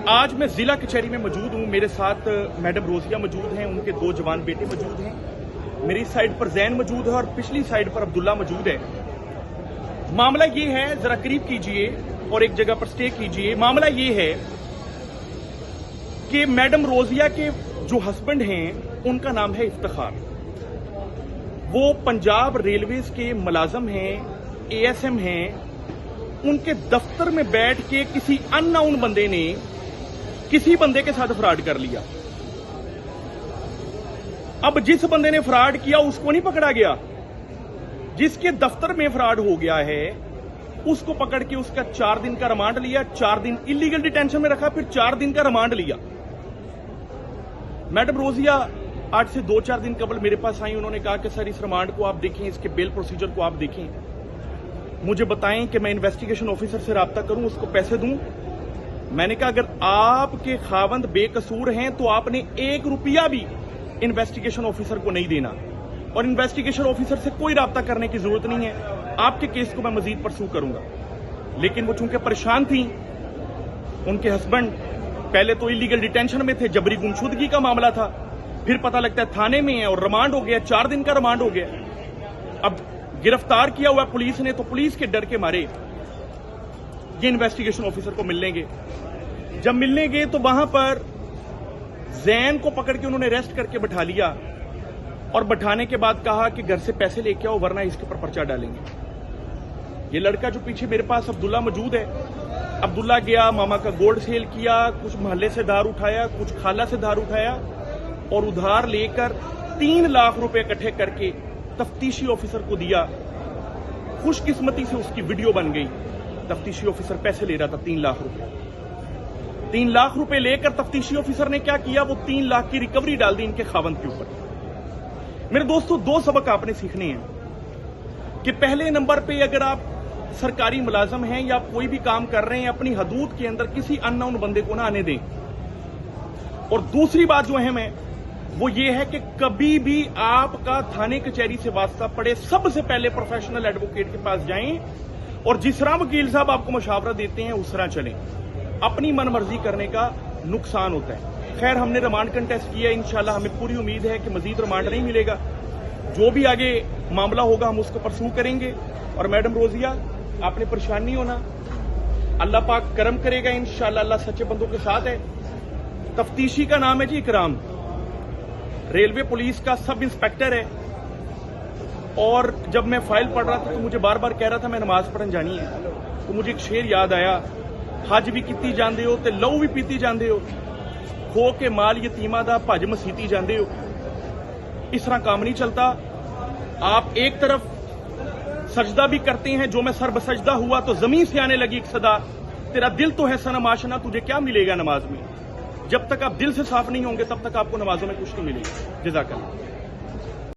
आज मैं जिला कचहरी में मौजूद हूं। मेरे साथ मैडम रोजिया मौजूद हैं, उनके 2 जवान बेटे मौजूद हैं। मेरी साइड पर जैन मौजूद है और पिछली साइड पर अब्दुल्ला मौजूद है। मामला ये है, जरा करीब कीजिए और एक जगह पर स्टे कीजिए। मामला ये है कि मैडम रोजिया के जो हस्बैंड हैं उनका नाम है इफ्तिखार। वो पंजाब रेलवेज के मुलाजम हैं, एएसएम हैं। उनके दफ्तर में बैठ के किसी अननोन बंदे ने किसी बंदे के साथ फ्रॉड कर लिया। अब जिस बंदे ने फ्रॉड किया उसको नहीं पकड़ा गया, जिसके दफ्तर में फ्रॉड हो गया है उसको पकड़ के उसका 4 दिन का रिमांड लिया, 4 दिन इलीगल डिटेंशन में रखा, फिर 4 दिन का रिमांड लिया। मैडम रोजिया आज से 2-4 दिन कबल मेरे पास आई। उन्होंने कहा कि सर इस रिमांड को आप देखें, इसके बेल प्रोसीजर को आप देखें, मुझे बताएं कि मैं इन्वेस्टिगेशन ऑफिसर से राब्ता करूं, उसको पैसे दूं। मैंने कहा अगर आपके खावंद बेकसूर हैं तो आपने 1 रुपया भी इन्वेस्टिगेशन ऑफिसर को नहीं देना और इन्वेस्टिगेशन ऑफिसर से कोई राब्ता करने की जरूरत नहीं है। आपके केस को मैं मजीद परसू करूंगा। लेकिन वो चूंकि परेशान थी, उनके हस्बैंड पहले तो इलीगल डिटेंशन में थे, जबरी गुमशुदगी का मामला था, फिर पता लगता है थाने में है और रिमांड हो गया, 4 दिन का रिमांड हो गया। अब गिरफ्तार किया हुआ पुलिस ने, तो पुलिस के डर के मारे ये इन्वेस्टिगेशन ऑफिसर को मिलने गए। जब मिलने गए तो वहां पर जैन को पकड़ के उन्होंने अरेस्ट करके बैठा लिया और बैठाने के बाद कहा कि घर से पैसे लेके आओ वरना इसके ऊपर पर्चा डालेंगे। ये लड़का जो पीछे मेरे पास अब्दुल्ला मौजूद है, अब्दुल्ला गया, मामा का गोल्ड सेल किया, कुछ मोहल्ले से धार उठाया, कुछ खाला से धार उठाया और उधार लेकर 3 लाख रुपए इकट्ठे करके तफ्तीशी ऑफिसर को दिया। खुशकिस्मती से उसकी वीडियो बन गई। तफ्तीशी ऑफिसर पैसे ले रहा था 3 लाख रुपए। 3 लाख रुपए लेकर तफ्तीशी ऑफिसर ने क्या किया, वो 3 लाख की रिकवरी डाल दी इनके खावंद के ऊपर। मेरे दोस्तों 2 सबक आपने सीखने हैं कि पहले नंबर पे अगर आप सरकारी मुलाजम हैं या कोई भी काम कर रहे हैं, अपनी हदूद के अंदर किसी अननोन बंदे को ना आने दें। और दूसरी बात जो अहम है वो ये है कि कभी भी आपका थाने कचहरी से वास्ता पड़े, सबसे पहले प्रोफेशनल एडवोकेट के पास जाएं और जिस तरह वकील साहब आपको मशावरा देते हैं उस तरह चलें। अपनी मनमर्जी करने का नुकसान होता है। खैर, हमने रिमांड कंटेस्ट किया, इंशाल्लाह हमें पूरी उम्मीद है कि मजीद रिमांड नहीं मिलेगा। जो भी आगे मामला होगा हम उसको परसू करेंगे। और मैडम रोजिया, आपने परेशान नहीं होना, अल्लाह पाक करम करेगा इंशाल्लाह। अल्लाह सच्चे बंदों के साथ है। तफ्तीशी का नाम है जी इकराम, रेलवे पुलिस का सब इंस्पेक्टर है। और जब मैं फाइल पढ़ रहा था तो मुझे बार बार कह रहा था मैं नमाज पढ़न जानी है, तो मुझे एक शेर याद आया, हज भी कीती जांदे हो ते लहू भी पीती जांदे हो, खो के माल यतीमा दा भज मसीती जांदे हो। इस तरह काम नहीं चलता। आप एक तरफ सजदा भी करते हैं, जो मैं सर बसजदा हुआ तो जमीन से आने लगी एक सदा, तेरा दिल तो है सनम आशना, तुझे क्या मिलेगा नमाज में। जब तक आप दिल से साफ नहीं होंगे तब तक आपको नमाजों में कुछ नहीं मिलेगा। जज़ाकल्लाह।